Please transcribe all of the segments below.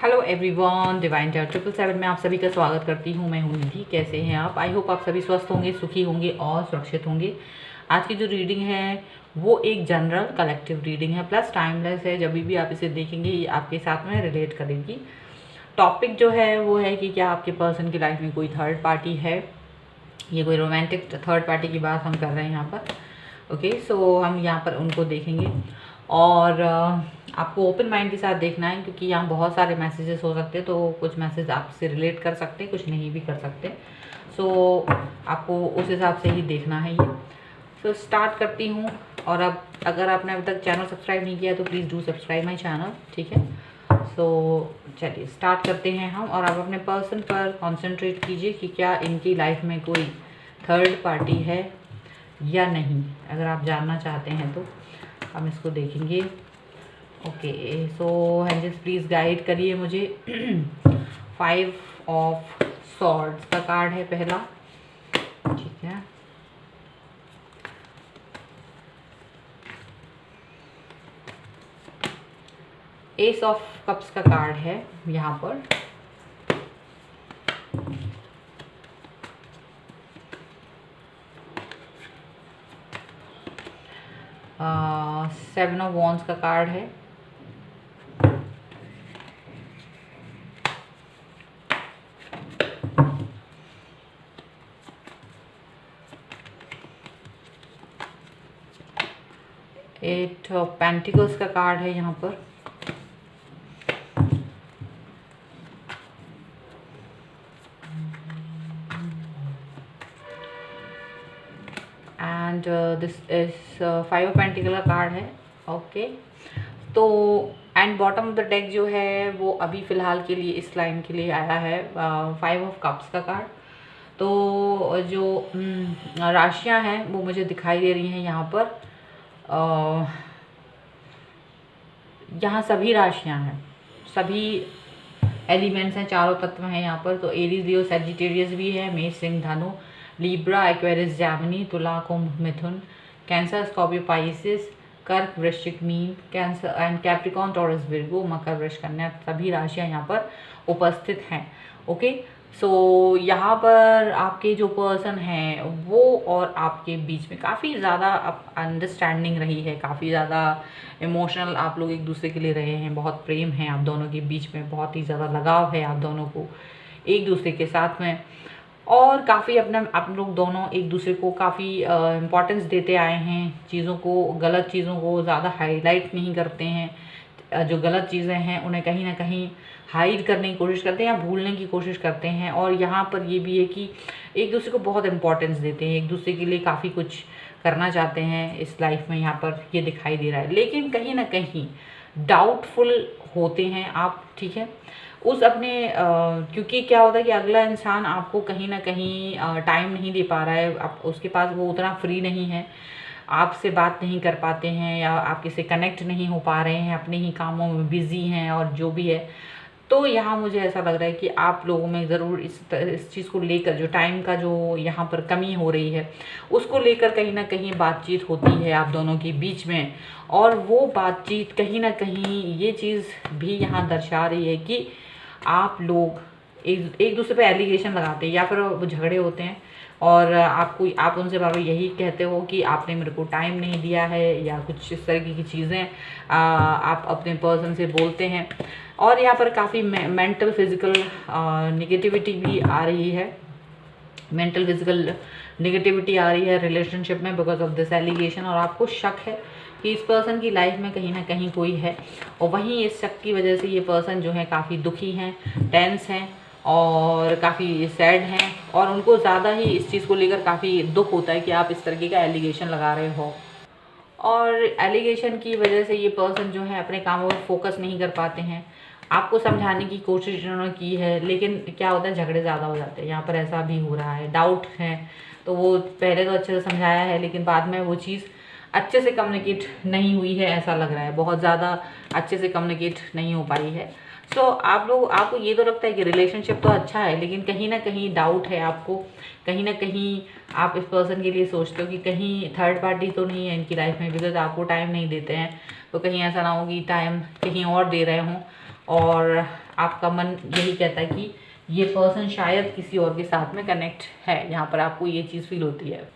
Hello everyone, divine tyre 777 में आप सभी का स्वागत करती हूँ। मैं हूँ निधि। कैसे हैं आप? आई होप आप सभी स्वस्थ होंगे, सुखी होंगे और सुरक्षित होंगे। आज की जो रीडिंग है वो एक जनरल कलेक्टिव रीडिंग है, प्लस टाइमलेस है। जब भी आप इसे देखेंगे ये आपके साथ में रिलेट करेगी। टॉपिक जो है वो है कि क्या आपके पर्सन की लाइफ में कोई थर्ड पार्टी है। ये कोई रोमांटिक थर्ड पार्टी की बात हम कर रहे हैं यहाँ पर। ओके, सो हम यहाँ पर उनको देखेंगे और आपको ओपन माइंड के साथ देखना है, क्योंकि यहाँ बहुत सारे मैसेजेस हो सकते हैं। तो कुछ मैसेज आपसे रिलेट कर सकते हैं, कुछ नहीं भी कर सकते। सो आपको उस हिसाब से ही देखना है ये। सो स्टार्ट करती हूँ। और अब अगर आपने अभी तक चैनल सब्सक्राइब नहीं किया तो please do subscribe my channel, ठीक है। सो चलिए स्टार्ट करते हैं हम। और आप अपने पर्सन पर कॉन्सेंट्रेट कीजिए कि क्या इनकी लाइफ में कोई थर्ड पार्टी है या नहीं। अगर आप जानना चाहते हैं तो हम इसको देखेंगे। Okay, so angels please guide करिए मुझे। 5 ऑफ सॉर्ड्स का कार्ड है पहला, ठीक है। एस ऑफ कप्स का कार्ड है यहाँ पर। सेवन ऑफ वॉन्ड्स का कार्ड है। एट ऑफ पेंटिकल्स का कार्ड है यहाँ पर। And this is 5 of pentacle का कार्ड है। ओके, तो and bottom of the deck जो है वो अभी फ़िलहाल के लिए इस लाइन के लिए आया है 5 ऑफ कप्स का कार्ड। तो जो राशियां हैं वो मुझे दिखाई दे रही हैं यहाँ पर। यहाँ सभी राशियां हैं, सभी एलिमेंट्स हैं, चारों तत्व हैं यहाँ पर। तो एरीज, लियो, सैजिटेरियस भी है, मेष, सिंह, धनु, लिब्रा, एक्वेरियस, जैमिनी, तुला, कुंभ, मिथुन, कैंसर, स्कॉर्पियो, पाइसिस, कर्क, वृश्चिक, मीन, Cancer and Capricorn, Taurus, Virgo, मकर, वृष, कन्या, सभी राशियां यहाँ पर उपस्थित हैं। ओके, सो यहाँ पर आपके जो पर्सन हैं वो और आपके बीच में काफ़ी ज़्यादा अंडरस्टैंडिंग रही है, काफ़ी ज़्यादा इमोशनल आप लोग एक दूसरे के लिए रहे हैं। बहुत प्रेम है आप दोनों के बीच में, बहुत ही ज़्यादा लगाव है आप दोनों को एक दूसरे के साथ में। और काफ़ी अपना आप लोग दोनों एक दूसरे को काफ़ी इम्पोर्टेंस देते आए हैं। चीज़ों को, गलत चीज़ों को ज़्यादा हाईलाइट नहीं करते हैं। जो गलत चीज़ें हैं उन्हें कहीं ना कहीं हाइड करने की कोशिश करते हैं या भूलने की कोशिश करते हैं। और यहाँ पर ये भी है कि एक दूसरे को बहुत इम्पोर्टेंस देते हैं, एक दूसरे के लिए काफ़ी कुछ करना चाहते हैं इस लाइफ में, यहाँ पर ये दिखाई दे रहा है। लेकिन कहीं ना कहीं डाउटफुल होते हैं आप, ठीक है। उस अपने क्योंकि क्या होता है कि अगला इंसान आपको कहीं ना कहीं टाइम नहीं दे पा रहा है, आप उसके पास वो उतना फ्री नहीं है, आपसे बात नहीं कर पाते हैं या आपके से कनेक्ट नहीं हो पा रहे हैं, अपने ही कामों में बिजी हैं और जो भी है। तो यहाँ मुझे ऐसा लग रहा है कि आप लोगों में ज़रूर इस चीज़ को लेकर, जो टाइम का जो यहाँ पर कमी हो रही है उसको लेकर कहीं ना कहीं बातचीत होती है आप दोनों के बीच में। और वो बातचीत कहीं ना कहीं ये चीज़ भी यहाँ दर्शा रही है कि आप लोग एक दूसरे पे एलिगेशन लगाते हैं या फिर वो झगड़े होते हैं और आप उनसे बार बार यही कहते हो कि आपने मेरे को टाइम नहीं दिया है या कुछ इस तरह की चीज़ें आप अपने पर्सन से बोलते हैं। और यहाँ पर काफ़ी मेंटल फिजिकल निगेटिविटी भी आ रही है, मेंटल फिजिकल निगेटिविटी आ रही है रिलेशनशिप में बिकॉज ऑफ दिस एलिगेशन। और आपको शक है कि इस पर्सन की लाइफ में कहीं ना कहीं कोई है, और वहीं इस शक की वजह से ये पर्सन जो है काफ़ी दुखी हैं, टेंस हैं और काफ़ी सैड हैं। और उनको ज़्यादा ही इस चीज़ को लेकर काफ़ी दुख होता है कि आप इस तरीके का एलिगेशन लगा रहे हो। और एलिगेशन की वजह से ये पर्सन जो है अपने कामों पर फोकस नहीं कर पाते हैं। आपको समझाने की कोशिश उन्होंने की है, लेकिन क्या होता है झगड़े ज़्यादा हो जाते हैं। यहाँ पर ऐसा भी हो रहा है, डाउट है। तो वो पहले तो अच्छे से समझाया है लेकिन बाद में वो चीज़ अच्छे से कम्युनिकेट नहीं हुई है, ऐसा लग रहा है। बहुत ज़्यादा अच्छे से कम्युनिकेट नहीं हो पाई है। सो आपको ये तो लगता है कि रिलेशनशिप तो अच्छा है, लेकिन कहीं ना कहीं डाउट है आपको। कहीं ना कहीं आप इस पर्सन के लिए सोचते हो कि कहीं थर्ड पार्टी तो नहीं है इनकी लाइफ में, बिकॉज आपको टाइम नहीं देते हैं। तो कहीं ऐसा ना हो कि टाइम कहीं और दे रहे हों और आपका मन यही कहता है कि ये पर्सन शायद किसी और के साथ में कनेक्ट है, यहाँ पर आपको ये चीज़ फील होती है।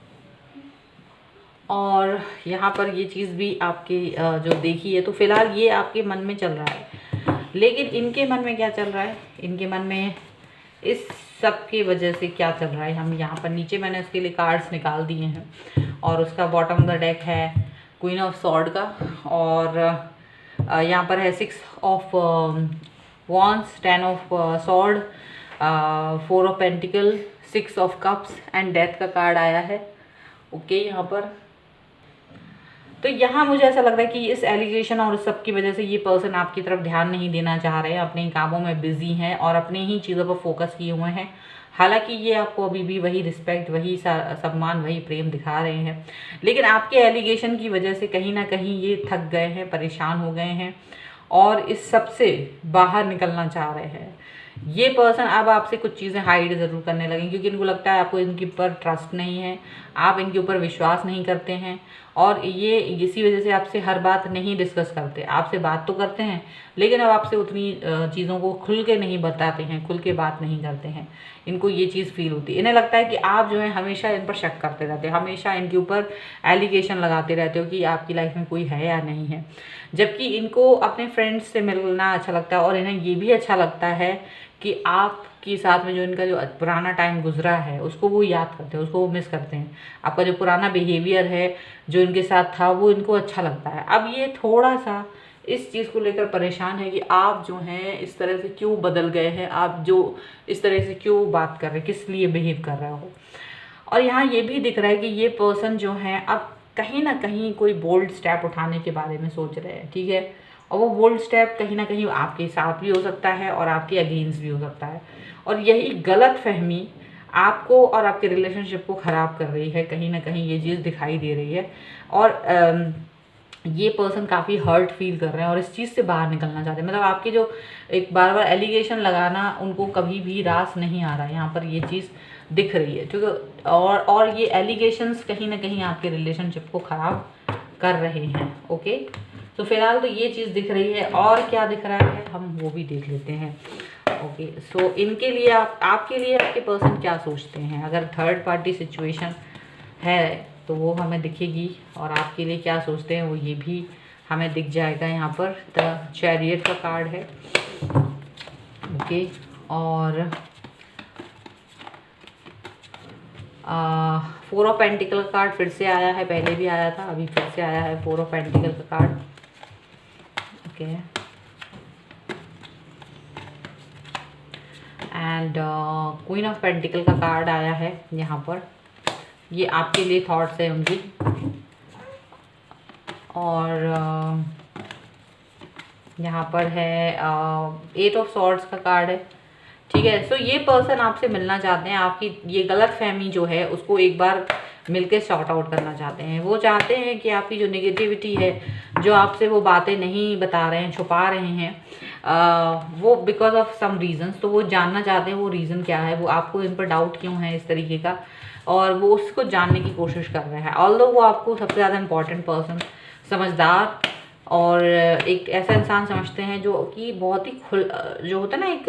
और यहाँ पर ये चीज़ भी आपकी जो देखी है, तो फिलहाल ये आपके मन में चल रहा है। लेकिन इनके मन में क्या चल रहा है, इनके मन में इस सब की वजह से क्या चल रहा है, हम यहाँ पर नीचे मैंने उसके लिए कार्ड्स निकाल दिए हैं और उसका बॉटम ऑफ द डेक है क्वीन ऑफ सॉर्ड का, और यहाँ पर है 6 of wands, 10 of sword, 4 of pentacle, 6 of cups and death का कार्ड आया है। ओके, यहाँ पर तो यहाँ मुझे ऐसा लग रहा है कि इस एलिगेशन और इस सब की वजह से ये पर्सन आपकी तरफ ध्यान नहीं देना चाह रहे हैं, अपने कामों में बिजी हैं और अपने ही चीज़ों पर फोकस किए हुए हैं। हालांकि ये आपको अभी भी वही रिस्पेक्ट, वही सम्मान, वही प्रेम दिखा रहे हैं, लेकिन आपके एलिगेशन की वजह से कहीं ना कहीं ये थक गए हैं, परेशान हो गए हैं और इस सब से बाहर निकलना चाह रहे हैं। ये पर्सन अब आपसे कुछ चीज़ें हाइड ज़रूर करने लगे, क्योंकि इनको लगता है आपको इनके ऊपर ट्रस्ट नहीं है, आप इनके ऊपर विश्वास नहीं करते हैं और ये इसी वजह से आपसे हर बात नहीं डिस्कस करते। आपसे बात तो करते हैं लेकिन अब आपसे उतनी चीज़ों को खुल के नहीं बताते हैं, खुल के बात नहीं करते हैं। इनको ये चीज़ फील होती है, इन्हें लगता है कि आप जो है हमेशा इन पर शक करते रहते हो, हमेशा इनके ऊपर एलिगेशन लगाते रहते हो कि आपकी लाइफ में कोई है या नहीं है। जबकि इनको अपने फ्रेंड्स से मिलना अच्छा लगता है और इन्हें ये भी अच्छा लगता है कि आपके साथ में जो इनका जो पुराना टाइम गुजरा है उसको वो याद करते हैं, उसको वो मिस करते हैं। आपका जो पुराना बिहेवियर है जो इनके साथ था वो इनको अच्छा लगता है। अब ये थोड़ा सा इस चीज़ को लेकर परेशान है कि आप जो हैं इस तरह से क्यों बदल गए हैं, आप जो इस तरह से क्यों बात कर रहे हैं, किस लिए बिहेव कर रहे हो। और यहाँ ये भी दिख रहा है कि ये पर्सन जो है अब कहीं ना कहीं कोई बोल्ड स्टेप उठाने के बारे में सोच रहे हैं, ठीक है। और वो बोल्ड स्टेप कहीं ना कहीं आपके साथ भी हो सकता है और आपके अगेंस्ट भी हो सकता है, और यही गलत फहमी आपको और आपके रिलेशनशिप को ख़राब कर रही है। कहीं ना कहीं ये चीज़ दिखाई दे रही है और ये पर्सन काफ़ी हर्ट फील कर रहे हैं और इस चीज़ से बाहर निकलना चाहते हैं। मतलब आपके जो एक बार बार एलिगेशन लगाना उनको कभी भी रास नहीं आ रहा है, यहाँ पर ये चीज़ दिख रही है, ठीक है। और ये एलिगेशंस कहीं ना कहीं आपके रिलेशनशिप को ख़राब कर रहे हैं। ओके, तो फिलहाल तो ये चीज़ दिख रही है, और क्या दिख रहा है हम वो भी देख लेते हैं। ओके, सो इनके लिए आपके लिए आपके पर्सन क्या सोचते हैं। अगर थर्ड पार्टी सिचुएशन है तो वो हमें दिखेगी, और आपके लिए क्या सोचते हैं वो ये भी हमें दिख जाएगा। यहाँ पर द चैरियट का कार्ड है। ओके, और 4 ऑफ पेंटिकल का कार्ड फिर से आया है, पहले भी आया था, अभी फिर से आया है 4 ऑफ पेंटिकल का card. Okay, and queen of pentacle का कार्ड आया है यहाँ पर। ये आपके लिए थॉट्स है उनकी। और यहाँ पर है 8 ऑफ सॉर्ड्स का कार्ड है, ठीक है। सो ये पर्सन आपसे मिलना चाहते हैं, आपकी ये गलत फहमी जो है उसको एक बार मिलके सॉर्ट आउट करना चाहते हैं। वो चाहते हैं कि आपकी जो नेगेटिविटी है, जो आपसे वो बातें नहीं बता रहे हैं, छुपा रहे हैं, वो बिकॉज ऑफ सम रीजंस, तो वो जानना चाहते हैं वो रीज़न क्या है, वो आपको इन पर डाउट क्यों है इस तरीके का, और वो उसको जानने की कोशिश कर रहे हैं। ऑल्दो वो आपको सबसे ज़्यादा इम्पॉर्टेंट पर्सन, समझदार और एक ऐसा इंसान समझते हैं जो कि बहुत ही जो होता है ना, एक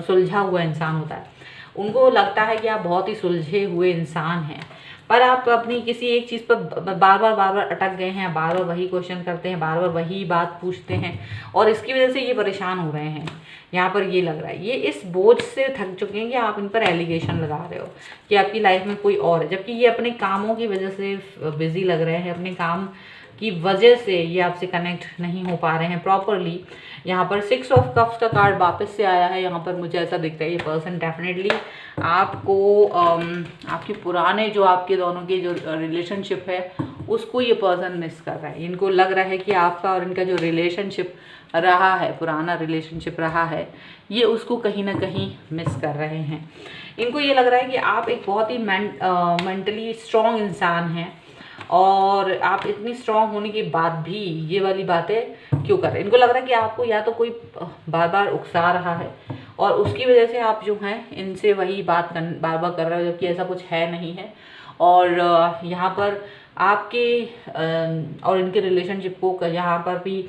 सुलझा हुआ इंसान होता है। उनको लगता है कि आप बहुत ही सुलझे हुए इंसान हैं, पर आप अपनी किसी एक चीज़ पर बार बार अटक गए हैं, बार बार वही क्वेश्चन करते हैं, बार बार वही बात पूछते हैं, और इसकी वजह से ये परेशान हो रहे हैं। यहाँ पर ये लग रहा है ये इस बोझ से थक चुके हैं कि आप इन पर एलिगेशन लगा रहे हो कि आपकी लाइफ में कोई और है, जबकि ये अपने कामों की वजह से बिजी लग रहे हैं, अपने काम की वजह से ये आपसे कनेक्ट नहीं हो पा रहे हैं प्रॉपरली। यहाँ पर 6 ऑफ कप्स का कार्ड वापस से आया है। यहाँ पर मुझे ऐसा दिखता है ये पर्सन डेफिनेटली आपको आपके पुराने जो आपके दोनों के जो रिलेशनशिप है उसको ये पर्सन मिस कर रहा है। इनको लग रहा है कि आपका और इनका जो रिलेशनशिप रहा है, पुराना रिलेशनशिप रहा है, ये उसको कहीं ना कहीं मिस कर रहे हैं। इनको ये लग रहा है कि आप एक बहुत ही मेंटली स्ट्रॉन्ग इंसान हैं, और आप इतनी स्ट्रॉन्ग होने के बाद भी ये वाली बातें क्यों कर रहे हैं। इनको लग रहा है कि आपको या तो कोई बार बार उकसा रहा है और उसकी वजह से आप जो हैं इनसे वही बात बार बार कर रहे हो, जबकि ऐसा कुछ है नहीं है। और यहाँ पर आपके और इनके रिलेशनशिप को यहाँ पर भी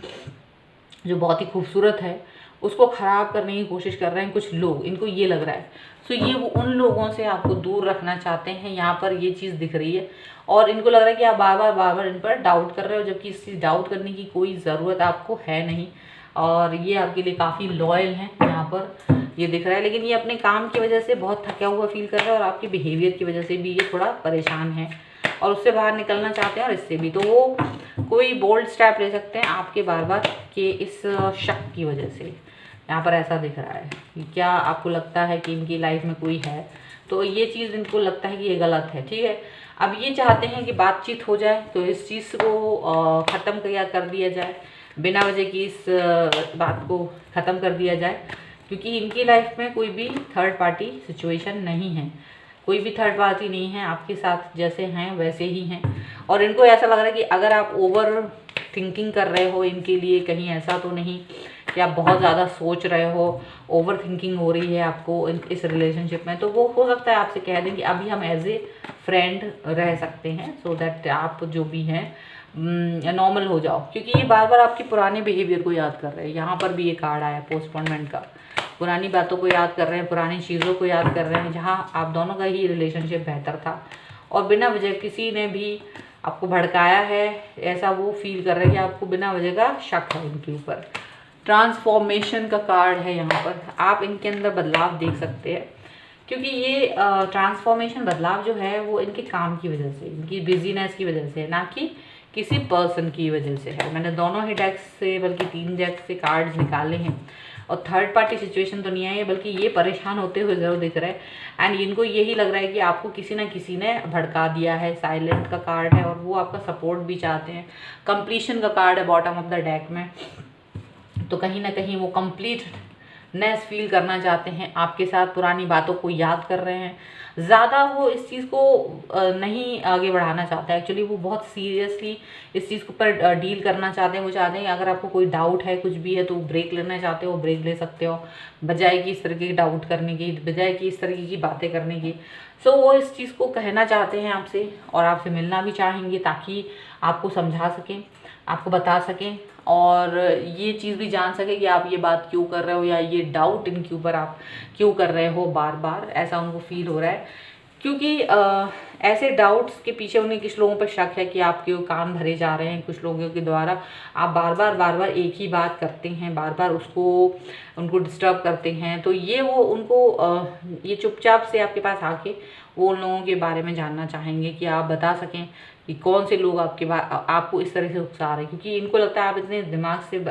जो बहुत ही खूबसूरत है उसको ख़राब करने की कोशिश कर रहे हैं कुछ लोग, इनको ये लग रहा है। सो ये वो उन लोगों से आपको दूर रखना चाहते हैं, यहाँ पर ये चीज़ दिख रही है। और इनको लग रहा है कि आप बार बार इन पर डाउट कर रहे हो, जबकि इस चीज़ डाउट करने की कोई ज़रूरत आपको है नहीं। और ये आपके लिए काफ़ी लॉयल हैं, यहाँ पर ये दिख रहा है। लेकिन ये अपने काम की वजह से बहुत थका हुआ फील कर रहा है, और आपके बिहेवियर की वजह से भी ये थोड़ा परेशान है और उससे बाहर निकलना चाहते हैं। और इससे भी तो वो कोई बोल्ड स्टेप ले सकते हैं आपके बार के इस शक की वजह से। यहाँ पर ऐसा दिख रहा है कि क्या आपको लगता है कि इनकी लाइफ में कोई है, तो ये चीज़ इनको लगता है कि ये गलत है, ठीक है। अब ये चाहते हैं कि बातचीत हो जाए, तो इस चीज़ को ख़त्म कर दिया जाए, बिना वजह की इस बात को ख़त्म कर दिया जाए, क्योंकि इनकी लाइफ में कोई भी थर्ड पार्टी सिचुएशन नहीं है, कोई भी थर्ड पार्टी नहीं है, आपके साथ जैसे हैं वैसे ही हैं। और इनको ऐसा लग रहा है कि अगर आप ओवर थिंकिंग कर रहे हो इनके लिए, कहीं ऐसा तो नहीं कि आप बहुत ज़्यादा सोच रहे हो, ओवर थिंकिंग हो रही है आपको इस रिलेशनशिप में, तो वो हो सकता है आपसे कह दें कि अभी हम एज ए फ्रेंड रह सकते हैं, सो दैट आप जो भी हैं नॉर्मल हो जाओ। क्योंकि ये बार बार आपके पुराने बिहेवियर को याद कर रहे हैं। यहाँ पर भी ये कार्ड आया पोस्टपोनमेंट का, पुरानी बातों को याद कर रहे हैं, पुरानी चीज़ों को याद कर रहे हैं, जहाँ आप दोनों का ही रिलेशनशिप बेहतर था और बिना वजह किसी ने भी आपको भड़काया है, ऐसा वो फील कर रहे हैं कि आपको बिना वजह का शक है इनके ऊपर। ट्रांसफॉर्मेशन का कार्ड है यहाँ पर, आप इनके अंदर बदलाव देख सकते हैं, क्योंकि ये ट्रांसफॉर्मेशन बदलाव जो है वो इनके काम की वजह से, इनकी बिजीनेस की वजह से, ना कि किसी पर्सन की वजह से है। मैंने दोनों ही डेक्स से, बल्कि 3 डेक्स से कार्ड्स निकाले हैं, और थर्ड पार्टी सिचुएशन तो नहीं आई है, बल्कि ये परेशान होते हुए ज़रूर दिख रहे हैं। एंड इनको यही लग रहा है कि आपको किसी ना किसी ने भड़का दिया है। साइलेंट का कार्ड है और वो आपका सपोर्ट भी चाहते हैं। कंप्लीशन का कार्ड है बॉटम ऑफ द डेक में, तो कहीं ना कहीं वो कंप्लीटनेस फील करना चाहते हैं आपके साथ, पुरानी बातों को याद कर रहे हैं। ज़्यादा वो इस चीज़ को नहीं आगे बढ़ाना चाहता है, एक्चुअली वो बहुत सीरियसली इस चीज़ को पर डील करना चाहते हैं। वो चाहते हैं अगर आपको कोई डाउट है, कुछ भी है, तो ब्रेक लेना चाहते हो, ब्रेक ले सकते हो, बजाय कि इस तरीके की डाउट करने की, बजाय कि इस तरीके की बातें करने की। सो वो इस चीज़ को कहना चाहते हैं आपसे, और आपसे मिलना भी चाहेंगे ताकि आपको समझा सकें, आपको बता सकें, और ये चीज़ भी जान सके कि आप ये बात क्यों कर रहे हो, या ये डाउट इनके ऊपर आप क्यों कर रहे हो बार बार, ऐसा उनको फील हो रहा है। क्योंकि ऐसे डाउट्स के पीछे उन्हें कुछ लोगों पर शक है कि आपके कान भरे जा रहे हैं कुछ लोगों के द्वारा। आप बार बार एक ही बात करते हैं, बार बार उनको डिस्टर्ब करते हैं, तो ये वो उनको ये चुपचाप से आपके पास आके वो उन लोगों के बारे में जानना चाहेंगे कि आप बता सकें कि कौन से लोग आपको इस तरह से उकसा रहे हैं। क्योंकि इनको लगता है आप इतने दिमाग से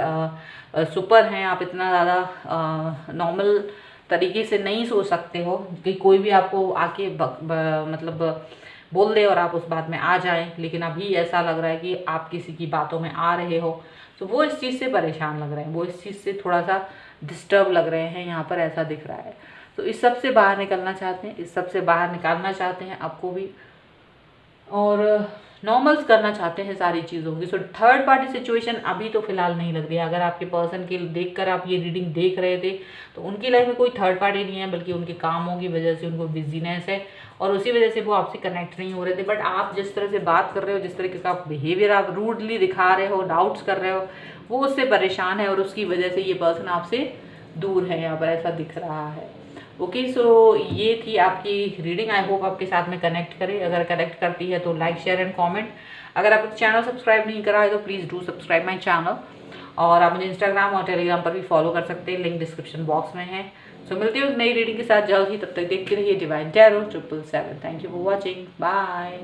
सुपर हैं, आप इतना ज़्यादा नॉर्मल तरीके से नहीं सोच सकते हो कि कोई भी आपको आके मतलब बोल दे और आप उस बात में आ जाएं। लेकिन अभी ऐसा लग रहा है कि आप किसी की बातों में आ रहे हो, तो वो इस चीज़ से परेशान लग रहे हैं, वो इस चीज़ से थोड़ा सा डिस्टर्ब लग रहे हैं, यहाँ पर ऐसा दिख रहा है। तो इस सब से बाहर निकलना चाहते हैं, इस सब से बाहर निकालना चाहते हैं आपको भी, और नॉर्मल्स करना चाहते हैं सारी चीज़ों की। सो थर्ड पार्टी सिचुएशन अभी तो फिलहाल नहीं लग रही है। अगर आपके पर्सन के देखकर आप ये रीडिंग देख रहे थे, तो उनकी लाइफ में कोई थर्ड पार्टी नहीं है, बल्कि उनके कामों की वजह से उनको बिजीनेस है, और उसी वजह से वो आपसे कनेक्ट नहीं हो रहे थे। बट आप जिस तरह से बात कर रहे हो, जिस तरीके का बिहेवियर आप रूडली दिखा रहे हो, डाउट्स कर रहे हो, वो उससे परेशान है, और उसकी वजह से ये पर्सन आपसे दूर है, यहाँ पर ऐसा दिख रहा है। ओके, सो ये थी आपकी रीडिंग। आई होप आपके साथ में कनेक्ट करे। अगर कनेक्ट करती है तो लाइक, शेयर एंड कमेंट। अगर आप चैनल सब्सक्राइब नहीं करा है तो please do subscribe my channel, और आप मुझे इंस्टाग्राम और टेलीग्राम पर भी फॉलो कर सकते हैं, लिंक डिस्क्रिप्शन बॉक्स में है। सो मिलती हूँ नई रीडिंग के साथ जल्द ही, तब तक देखते रहिए divine tarot 777। Thank you for watching, bye.